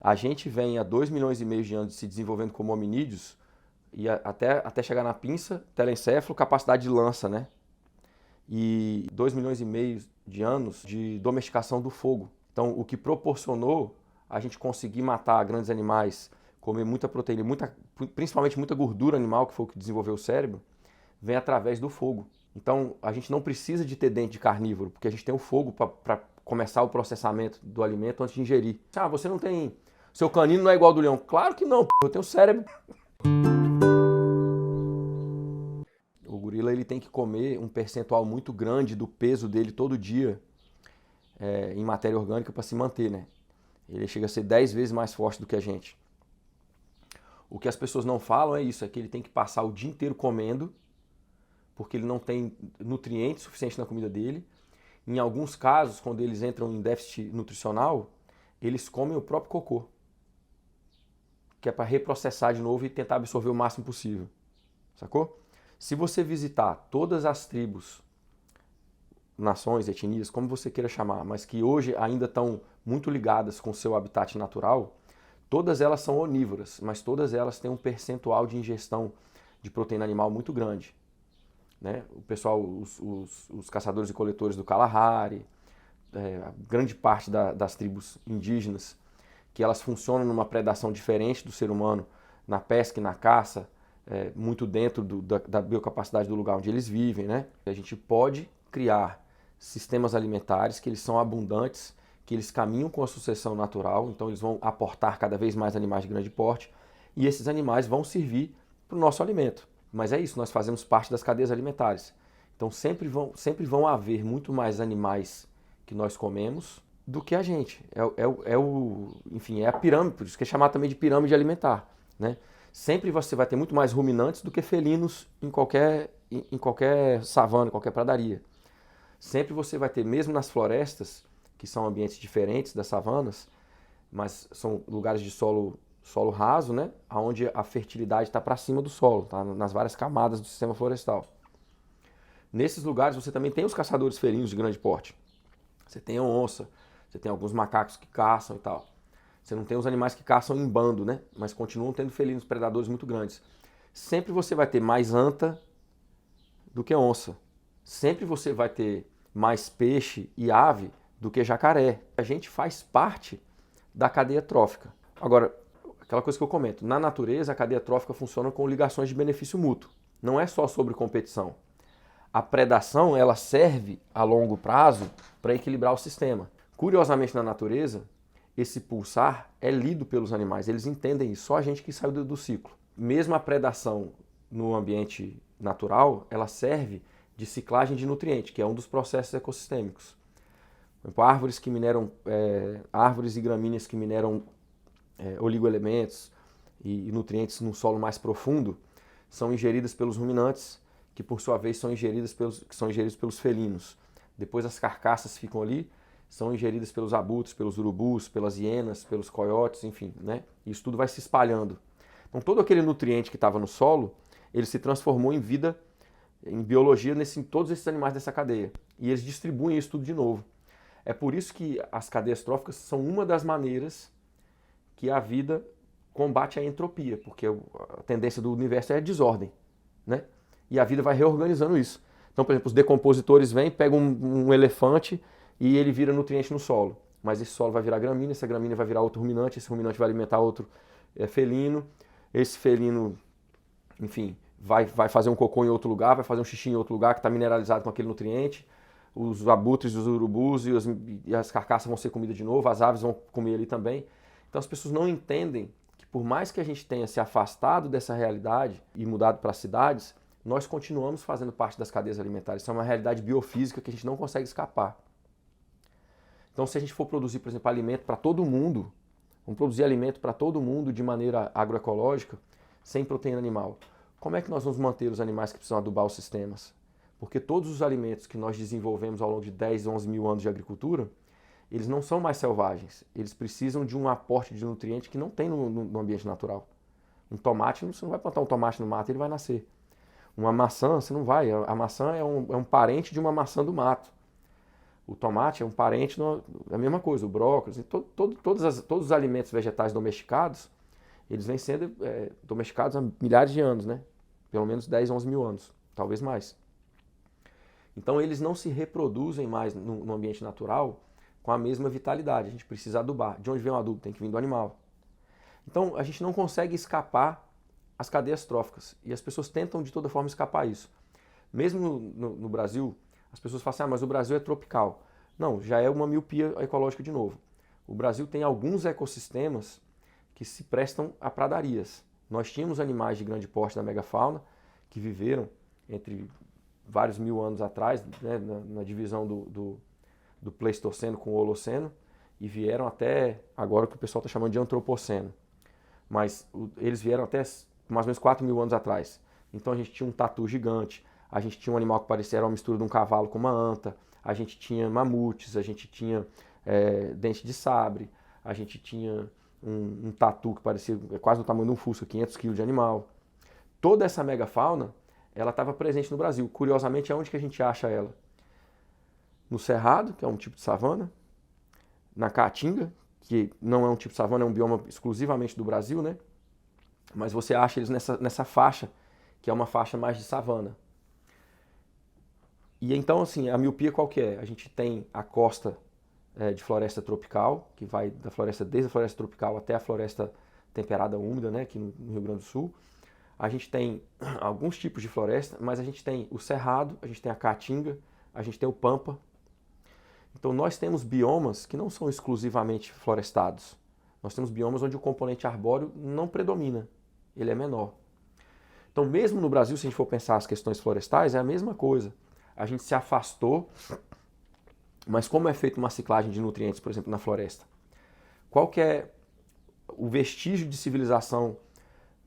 A gente vem há 2,5 milhões de anos se desenvolvendo como hominídeos e até chegar na pinça, telencéfalo, capacidade de lança, né? E 2,5 milhões de anos de domesticação do fogo. Então, o que proporcionou a gente conseguir matar grandes animais, comer muita proteína, principalmente muita gordura animal, que foi o que desenvolveu o cérebro, vem através do fogo. Então, a gente não precisa de ter dente de carnívoro, porque a gente tem o fogo para começar o processamento do alimento antes de ingerir. Ah, você não tem... Seu canino não é igual ao do leão. Claro que não, eu tenho cérebro. O gorila ele tem que comer um percentual muito grande do peso dele todo dia em matéria orgânica para se manter, né? Ele chega a ser 10 vezes mais forte do que a gente. O que as pessoas não falam é isso, é que ele tem que passar o dia inteiro comendo, porque ele não tem nutrientes suficientes na comida dele. Em alguns casos, quando eles entram em déficit nutricional, eles comem o próprio cocô, que é para reprocessar de novo e tentar absorver o máximo possível. Sacou? Se você visitar todas as tribos, nações, etnias, como você queira chamar, mas que hoje ainda estão muito ligadas com o seu habitat natural, todas elas são onívoras, mas todas elas têm um percentual de ingestão de proteína animal muito grande. Né? O pessoal, os caçadores e coletores do Kalahari, a grande parte das tribos indígenas, que elas funcionam numa predação diferente do ser humano, na pesca e na caça, muito dentro da biocapacidade do lugar onde eles vivem. Né? A gente pode criar sistemas alimentares que eles são abundantes, que eles caminham com a sucessão natural, então eles vão aportar cada vez mais animais de grande porte, e esses animais vão servir para o nosso alimento. Mas é isso, nós fazemos parte das cadeias alimentares. Então sempre vão haver muito mais animais que nós comemos do que a gente. Enfim, é a pirâmide, por isso que é chamado também de pirâmide alimentar. Né? Sempre você vai ter muito mais ruminantes do que felinos em qualquer savana, em qualquer pradaria. Sempre você vai ter, mesmo nas florestas, que são ambientes diferentes das savanas, mas são lugares de solo raso, né? Onde a fertilidade está para cima do solo, tá? Nas várias camadas do sistema florestal. Nesses lugares você também tem os caçadores felinos de grande porte. Você tem a onça, você tem alguns macacos que caçam e tal. Você não tem os animais que caçam em bando, né? Mas continuam tendo felinos predadores muito grandes. Sempre você vai ter mais anta do que onça. Sempre você vai ter mais peixe e ave do que jacaré. A gente faz parte da cadeia trófica. Agora, aquela coisa que eu comento, na natureza a cadeia trófica funciona com ligações de benefício mútuo. Não é só sobre competição. A predação ela serve a longo prazo para equilibrar o sistema. Curiosamente na natureza, esse pulsar é lido pelos animais, eles entendem isso, só a gente que saiu do ciclo. Mesmo a predação no ambiente natural, ela serve de ciclagem de nutriente, que é um dos processos ecossistêmicos. Por exemplo, árvores e gramíneas que mineram oligoelementos e nutrientes num solo mais profundo são ingeridas pelos ruminantes, que por sua vez são ingeridos pelos felinos. Depois as carcaças ficam ali, são ingeridas pelos abutres, pelos urubus, pelas hienas, pelos coiotes, enfim, né? Isso tudo vai se espalhando. Então todo aquele nutriente que estava no solo, ele se transformou em vida, em biologia, em todos esses animais dessa cadeia. E eles distribuem isso tudo de novo. É por isso que as cadeias tróficas são uma das maneiras que a vida combate a entropia, porque a tendência do universo é a desordem, né? E a vida vai reorganizando isso. Então, por exemplo, os decompositores vêm, pegam um elefante e ele vira nutriente no solo. Mas esse solo vai virar gramínea, essa gramínea vai virar outro ruminante, esse ruminante vai alimentar outro felino, esse felino, enfim, vai fazer um cocô em outro lugar, vai fazer um xixi em outro lugar que está mineralizado com aquele nutriente. Os abutres, os urubus e as carcaças vão ser comida de novo, as aves vão comer ali também. Então as pessoas não entendem que por mais que a gente tenha se afastado dessa realidade e mudado para as cidades, nós continuamos fazendo parte das cadeias alimentares. Isso é uma realidade biofísica que a gente não consegue escapar. Então se a gente for produzir, por exemplo, alimento para todo mundo, vamos produzir alimento para todo mundo de maneira agroecológica, sem proteína animal, como é que nós vamos manter os animais que precisam adubar os sistemas? Porque todos os alimentos que nós desenvolvemos ao longo de 10, 11 mil anos de agricultura, eles não são mais selvagens. Eles precisam de um aporte de nutrientes que não tem no ambiente natural. Um tomate, você não vai plantar um tomate no mato, ele vai nascer. Uma maçã, você não vai. A maçã é um parente de uma maçã do mato. O tomate é um parente da mesma coisa, o brócolis, todos os alimentos vegetais domesticados, eles vêm sendo domesticados há milhares de anos, né? Pelo menos 10, 11 mil anos, talvez mais. Então eles não se reproduzem mais no ambiente natural com a mesma vitalidade. A gente precisa adubar. De onde vem o adubo? Tem que vir do animal. Então a gente não consegue escapar as cadeias tróficas. E as pessoas tentam de toda forma escapar isso. Mesmo no Brasil, as pessoas falam assim, mas o Brasil é tropical. Não, já é uma miopia ecológica de novo. O Brasil tem alguns ecossistemas que se prestam a pradarias. Nós tínhamos animais de grande porte da megafauna que viveram entre vários mil anos atrás, né, na divisão do Pleistoceno com o Holoceno, e vieram até agora o que o pessoal está chamando de Antropoceno. Mas eles vieram até mais ou menos 4 mil anos atrás. Então a gente tinha um tatu gigante, a gente tinha um animal que parecia uma mistura de um cavalo com uma anta, a gente tinha mamutes, a gente tinha dente de sabre, a gente tinha um tatu que parecia quase do tamanho de um fusca, 500 quilos de animal. Toda essa megafauna, ela estava presente no Brasil. Curiosamente, aonde que a gente acha ela? No Cerrado, que é um tipo de savana, na Caatinga, que não é um tipo de savana, é um bioma exclusivamente do Brasil, né? Mas você acha eles nessa faixa, que é uma faixa mais de savana. E então, assim, a miopia qual que é? A gente tem a costa de floresta tropical, que vai desde a floresta tropical até a floresta temperada úmida, né, aqui no Rio Grande do Sul. A gente tem alguns tipos de floresta, mas a gente tem o cerrado, a gente tem a caatinga, a gente tem o pampa. Então nós temos biomas que não são exclusivamente florestados. Nós temos biomas onde o componente arbóreo não predomina, ele é menor. Então mesmo no Brasil, se a gente for pensar as questões florestais, é a mesma coisa. A gente se afastou, mas como é feita uma ciclagem de nutrientes, por exemplo, na floresta? Qual que é o vestígio de civilização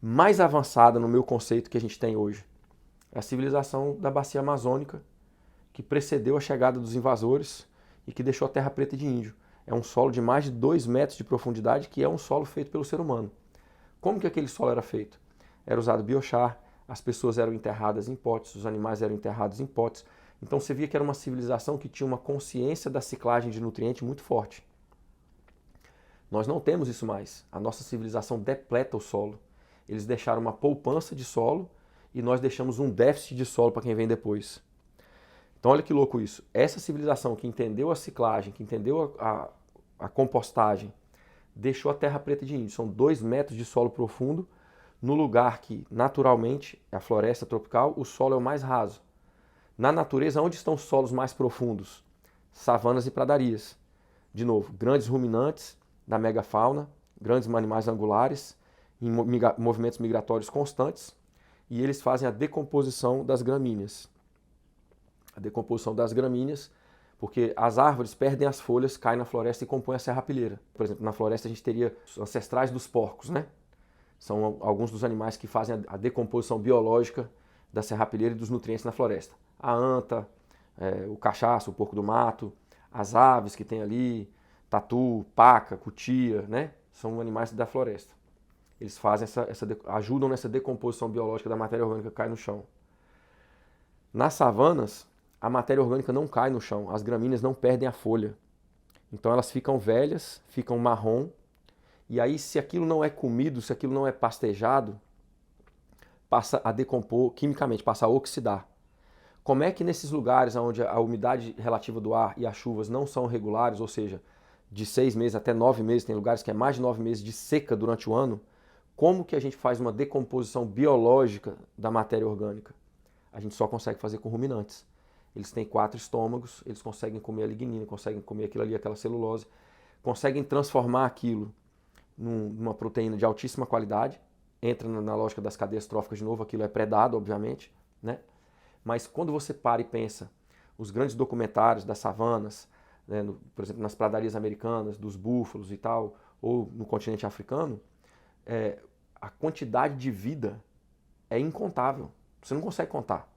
mais avançada no meu conceito que a gente tem hoje? É a civilização da bacia amazônica, que precedeu a chegada dos invasores e que deixou a terra preta de índio. É um solo de mais de 2 metros de profundidade, que é um solo feito pelo ser humano. Como que aquele solo era feito? Era usado biochar, as pessoas eram enterradas em potes, os animais eram enterrados em potes. Então você via que era uma civilização que tinha uma consciência da ciclagem de nutrientes muito forte. Nós não temos isso mais. A nossa civilização depleta o solo. Eles deixaram uma poupança de solo e nós deixamos um déficit de solo para quem vem depois. Então olha que louco isso. Essa civilização que entendeu a ciclagem, que entendeu a compostagem, deixou a terra preta de índio. São 2 metros de solo profundo, no lugar que, naturalmente, é a floresta tropical, o solo é o mais raso. Na natureza, onde estão os solos mais profundos? Savanas e pradarias. De novo, grandes ruminantes da megafauna, grandes animais angulares, em movimentos migratórios constantes, e eles fazem a decomposição das gramíneas. A decomposição das gramíneas, porque as árvores perdem as folhas, caem na floresta e compõem a serrapilheira. Por exemplo, na floresta a gente teria os ancestrais dos porcos, né? São alguns dos animais que fazem a decomposição biológica da serrapilheira e dos nutrientes na floresta. A anta, o cachaço, o porco do mato, as aves que tem ali, tatu, paca, cutia, né? São animais da floresta. Eles fazem ajudam nessa decomposição biológica da matéria orgânica que cai no chão. Nas savanas, a matéria orgânica não cai no chão, as gramíneas não perdem a folha. Então elas ficam velhas, ficam marrom, e aí se aquilo não é comido, se aquilo não é pastejado, passa a decompor quimicamente, passa a oxidar. Como é que nesses lugares onde a umidade relativa do ar e as chuvas não são regulares, ou seja, de 6 meses até 9 meses, tem lugares que é mais de 9 meses de seca durante o ano, como que a gente faz uma decomposição biológica da matéria orgânica? A gente só consegue fazer com ruminantes. Eles têm 4 estômagos, eles conseguem comer a lignina, conseguem comer aquilo ali, aquela celulose, conseguem transformar aquilo numa proteína de altíssima qualidade, entra na lógica das cadeias tróficas de novo, aquilo é predado, obviamente, né? Mas quando você para e pensa, os grandes documentários das savanas, né, por exemplo, nas pradarias americanas, dos búfalos e tal, ou no continente africano, a quantidade de vida é incontável. Você não consegue contar.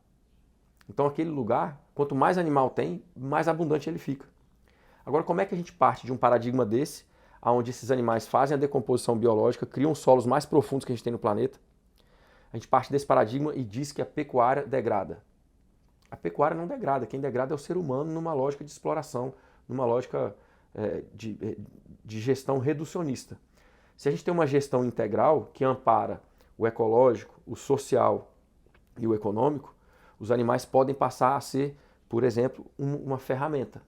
Então aquele lugar, quanto mais animal tem, mais abundante ele fica. Agora, como é que a gente parte de um paradigma desse, onde esses animais fazem a decomposição biológica, criam solos mais profundos que a gente tem no planeta? A gente parte desse paradigma e diz que a pecuária degrada. A pecuária não degrada, quem degrada é o ser humano numa lógica de exploração, numa lógica de gestão reducionista. Se a gente tem uma gestão integral que ampara o ecológico, o social e o econômico, os animais podem passar a ser, por exemplo, uma ferramenta.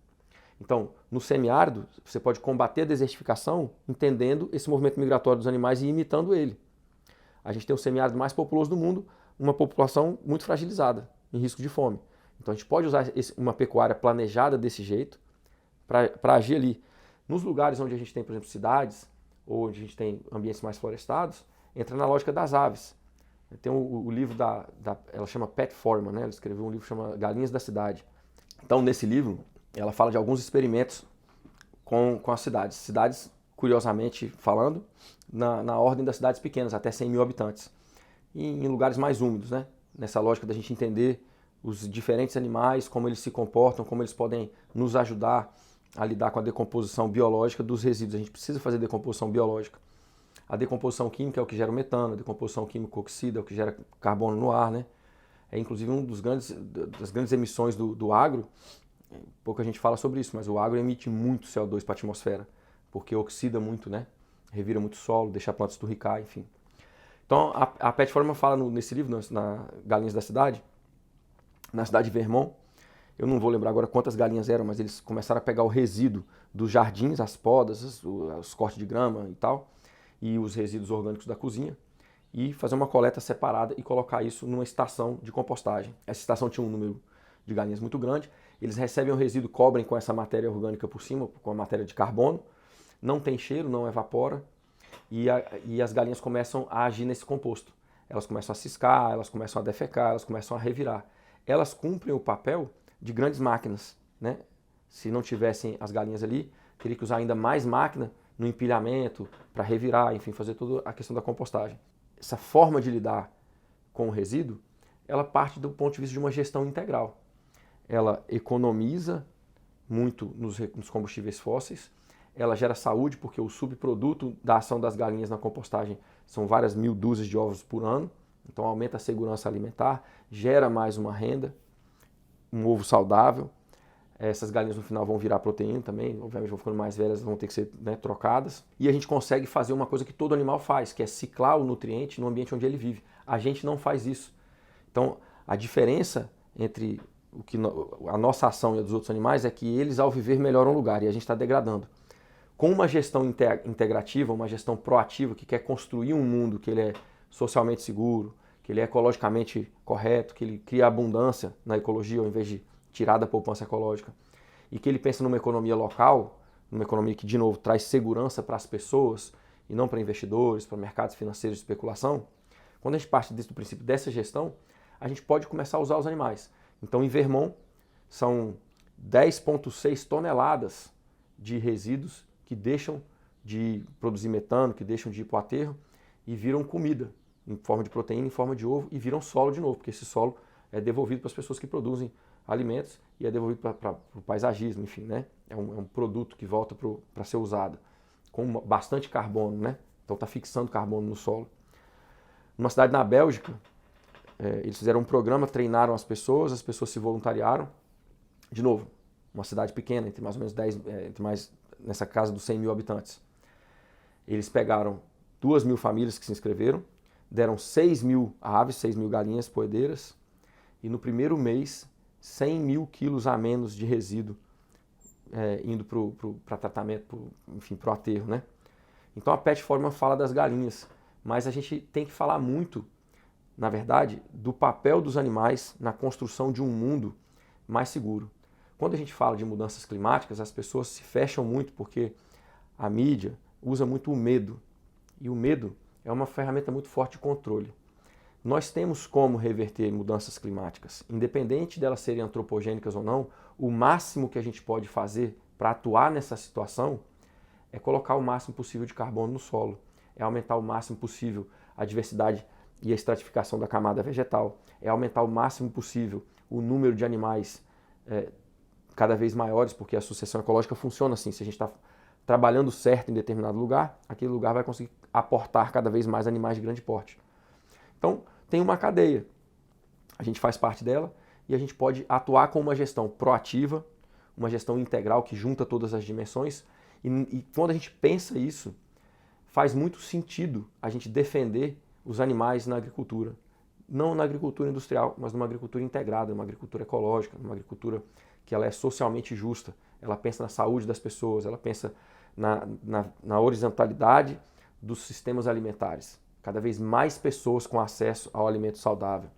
Então, no semiárido, você pode combater a desertificação entendendo esse movimento migratório dos animais e imitando ele. A gente tem o semiárido mais populoso do mundo, uma população muito fragilizada, em risco de fome. Então, a gente pode usar uma pecuária planejada desse jeito para agir ali. Nos lugares onde a gente tem, por exemplo, cidades, ou onde a gente tem ambientes mais florestados, entra na lógica das aves. Tem o livro ela chama Pat Foreman, né? Ela escreveu um livro que chama Galinhas da Cidade. Então, nesse livro, ela fala de alguns experimentos com as cidades. Cidades, curiosamente falando, na ordem das cidades pequenas, até 100 mil habitantes. E em lugares mais úmidos, né? Nessa lógica da gente entender os diferentes animais, como eles se comportam, como eles podem nos ajudar a lidar com a decomposição biológica dos resíduos. A gente precisa fazer decomposição biológica. A decomposição química é o que gera o metano, a decomposição químico-oxida é o que gera carbono no ar, né? É inclusive das grandes emissões do agro. Pouca gente fala sobre isso, mas o agro emite muito CO2 para a atmosfera, porque oxida muito, né? Revira muito solo, deixa a planta esturricar, enfim. Então, a Pat Foreman fala nesse livro, na Galinhas da Cidade, na cidade de Vermont, eu não vou lembrar agora quantas galinhas eram, mas eles começaram a pegar o resíduo dos jardins, as podas, os cortes de grama e tal, e os resíduos orgânicos da cozinha, e fazer uma coleta separada e colocar isso numa estação de compostagem. Essa estação tinha um número de galinhas muito grande, eles recebem o resíduo, cobrem com essa matéria orgânica por cima, com a matéria de carbono, não tem cheiro, não evapora, e as galinhas começam a agir nesse composto. Elas começam a ciscar, elas começam a defecar, elas começam a revirar. Elas cumprem o papel de grandes máquinas, né? Se não tivessem as galinhas ali, teria que usar ainda mais máquina no empilhamento, para revirar, enfim, fazer toda a questão da compostagem. Essa forma de lidar com o resíduo, ela parte do ponto de vista de uma gestão integral. Ela economiza muito nos combustíveis fósseis, ela gera saúde, porque o subproduto da ação das galinhas na compostagem são várias mil dúzias de ovos por ano, então aumenta a segurança alimentar, gera mais uma renda, um ovo saudável. Essas galinhas no final vão virar proteína também, obviamente vão ficando mais velhas, vão ter que ser, né, trocadas. E a gente consegue fazer uma coisa que todo animal faz, que é ciclar o nutriente no ambiente onde ele vive. A gente não faz isso. Então, a diferença entre a nossa ação e a dos outros animais é que eles, ao viver, melhoram o lugar e a gente está degradando. Com uma gestão integrativa, uma gestão proativa, que quer construir um mundo que ele é socialmente seguro, que ele é ecologicamente correto, que ele cria abundância na ecologia ao invés de tirar da poupança ecológica, e que ele pensa numa economia local, numa economia que, de novo, traz segurança para as pessoas e não para investidores, para mercados financeiros de especulação, quando a gente parte do princípio dessa gestão, a gente pode começar a usar os animais. Então, em Vermont, são 10,6 toneladas de resíduos que deixam de produzir metano, que deixam de ir para o aterro e viram comida, em forma de proteína, em forma de ovo, e viram solo de novo, porque esse solo é devolvido para as pessoas que produzem alimentos e é devolvido para o paisagismo, enfim, né? É um produto que volta para ser usado, com bastante carbono, né? Então está fixando carbono no solo. Numa cidade na Bélgica, eles fizeram um programa, treinaram as pessoas se voluntariaram. De novo, uma cidade pequena, entre mais ou menos 10, nessa casa dos 100 mil habitantes. Eles pegaram 2.000 famílias que se inscreveram, deram 6 mil aves, 6 mil galinhas poedeiras, e no primeiro mês, 100 mil quilos a menos de resíduo indo para tratamento, enfim, para o aterro, né? Então a Pat Foreman fala das galinhas, mas a gente tem que falar muito, na verdade, do papel dos animais na construção de um mundo mais seguro. Quando a gente fala de mudanças climáticas, as pessoas se fecham muito porque a mídia usa muito o medo. E o medo é uma ferramenta muito forte de controle. Nós temos como reverter mudanças climáticas. Independente delas serem antropogênicas ou não, o máximo que a gente pode fazer para atuar nessa situação é colocar o máximo possível de carbono no solo, é aumentar o máximo possível a diversidade e a estratificação da camada vegetal, é aumentar o máximo possível o número de animais cada vez maiores, porque a sucessão ecológica funciona assim. Se a gente está trabalhando certo em determinado lugar, aquele lugar vai conseguir aportar cada vez mais animais de grande porte. Então, tem uma cadeia. A gente faz parte dela e a gente pode atuar com uma gestão proativa, uma gestão integral que junta todas as dimensões. E quando a gente pensa isso, faz muito sentido a gente defender os animais na agricultura. Não na agricultura industrial, mas numa agricultura integrada, numa agricultura ecológica, numa agricultura que ela é socialmente justa. Ela pensa na saúde das pessoas, ela pensa na horizontalidade dos sistemas alimentares. Cada vez mais pessoas com acesso ao alimento saudável.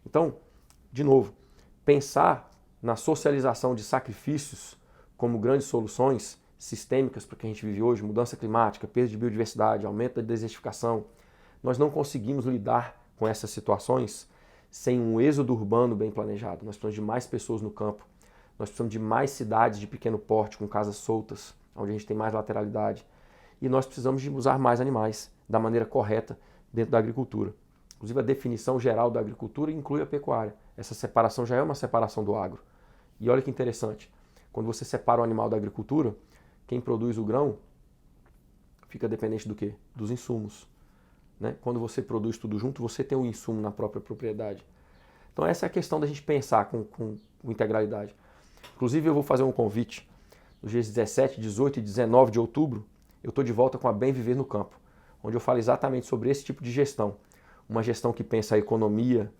Então, de novo, pensar na socialização de sacrifícios como grandes soluções sistêmicas para o que a gente vive hoje, mudança climática, perda de biodiversidade, aumento da desertificação, nós não conseguimos lidar com essas situações sem um êxodo urbano bem planejado. Nós precisamos de mais pessoas no campo, nós precisamos de mais cidades de pequeno porte, com casas soltas, onde a gente tem mais lateralidade, e nós precisamos de usar mais animais da maneira correta dentro da agricultura. Inclusive a definição geral da agricultura inclui a pecuária. Essa separação já é uma separação do agro. E olha que interessante, quando você separa o animal da agricultura, quem produz o grão fica dependente do quê? Dos insumos. Né? Quando você produz tudo junto, você tem um insumo na própria propriedade. Então essa é a questão da gente pensar com integralidade. Inclusive eu vou fazer um convite. Nos dias 17, 18 e 19 de outubro, eu estou de volta com a Bem Viver no Campo, onde eu falo exatamente sobre esse tipo de gestão. Uma gestão que pensa a economia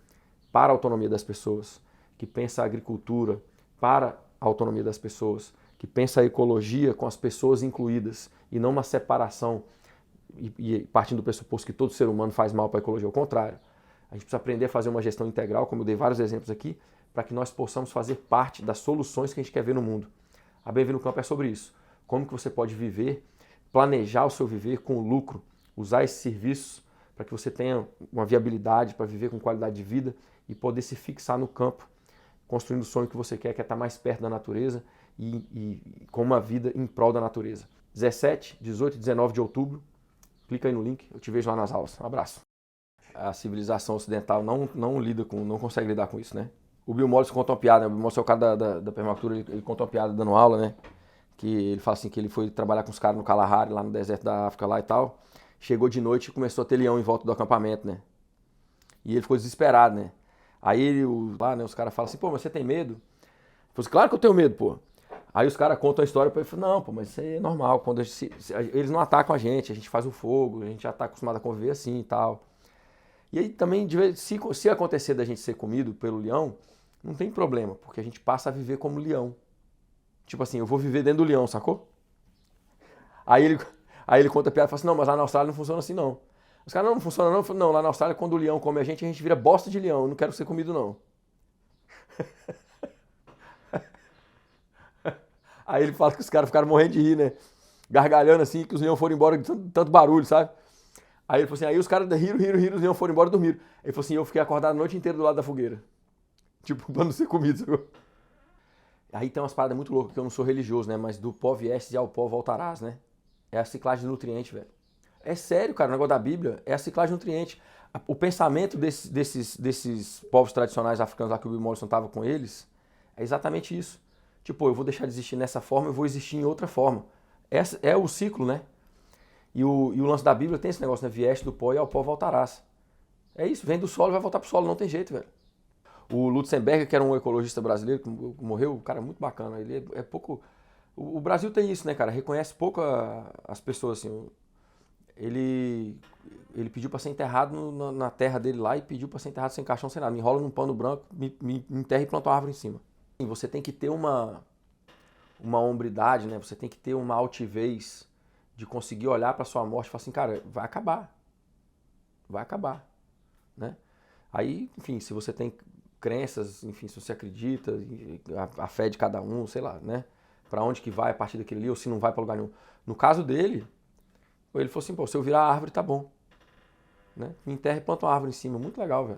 para a autonomia das pessoas, que pensa a agricultura para a autonomia das pessoas, que pensa a ecologia com as pessoas incluídas e não uma separação e partindo do pressuposto que todo ser humano faz mal para a ecologia. Ao contrário, a gente precisa aprender a fazer uma gestão integral, como eu dei vários exemplos aqui, para que nós possamos fazer parte das soluções que a gente quer ver no mundo. A Bem Viver no Campo é sobre isso. Como que você pode viver, planejar o seu viver com lucro, usar esses serviços para que você tenha uma viabilidade para viver com qualidade de vida e poder se fixar no campo, construindo o sonho que você quer, que é estar mais perto da natureza e com uma vida em prol da natureza. 17, 18 e 19 de outubro, clica aí no link, eu te vejo lá nas aulas. Um abraço. A civilização ocidental não consegue lidar com isso, né? O Bill Mollison conta uma piada, né? O Bill Mollison é o cara da permacultura, ele conta uma piada dando aula, né? Que ele fala assim que ele foi trabalhar com os caras no Kalahari, lá no deserto da África lá e tal. Chegou de noite e começou a ter leão em volta do acampamento, né? E ele ficou desesperado, né? Aí lá, né, os caras falam assim, pô, mas você tem medo? Ele falou assim, claro que eu tenho medo, pô. Aí os caras contam a história pra ele e falam, não, pô, mas isso aí é normal. Quando eles não atacam a gente faz o fogo, a gente já tá acostumado a conviver assim e tal. E aí também, se acontecer da gente ser comido pelo leão, não tem problema, porque a gente passa a viver como leão. Tipo assim, eu vou viver dentro do leão, sacou? Aí ele conta a piada e fala assim, não, mas lá na Austrália não funciona assim não. Os caras, não funciona não. Não, lá na Austrália quando o leão come a gente vira bosta de leão, eu não quero ser comido não. Aí ele fala que os caras ficaram morrendo de rir, né? Gargalhando assim, que os leões foram embora de tanto barulho, sabe? Aí ele falou assim, aí os caras riram, os leões foram embora e dormiram. Ele falou assim, eu fiquei acordado a noite inteira do lado da fogueira. Tipo, pra não ser comido, sabe? Aí tem umas paradas muito loucas, que eu não sou religioso, né? Mas do pó viestes e ao pó voltarás, né? É a ciclagem de nutriente, velho. É sério, cara, o negócio da Bíblia é a ciclagem de nutriente. O pensamento desses povos tradicionais africanos lá que o Bill Mollison estava com eles é exatamente isso. Tipo, eu vou deixar de existir nessa forma, eu vou existir em outra forma. É o ciclo, né? E o lance da Bíblia tem esse negócio, né? Vieste do pó e ao pó voltarás. É isso, vem do solo e vai voltar pro solo, não tem jeito, velho. O Lutzenberger, que era um ecologista brasileiro, que morreu, um cara muito bacana. Ele é pouco... O Brasil tem isso, né, cara? Reconhece pouco as pessoas, assim. Ele pediu para ser enterrado na terra dele lá e pediu para ser enterrado sem caixão, sem nada. Me enrola num pano branco, me enterra e planta uma árvore em cima. Você tem que ter uma hombridade, né? Você tem que ter uma altivez de conseguir olhar para sua morte e falar assim, cara, vai acabar. Vai acabar, né? Aí, enfim, se você tem crenças, enfim, se você acredita, a fé de cada um, sei lá, né? Para onde que vai a partir daquele ali, ou se não vai para lugar nenhum. No caso dele, ele falou assim, pô, se eu virar a árvore, tá bom. Né? Me enterra e planta uma árvore em cima. Muito legal, velho.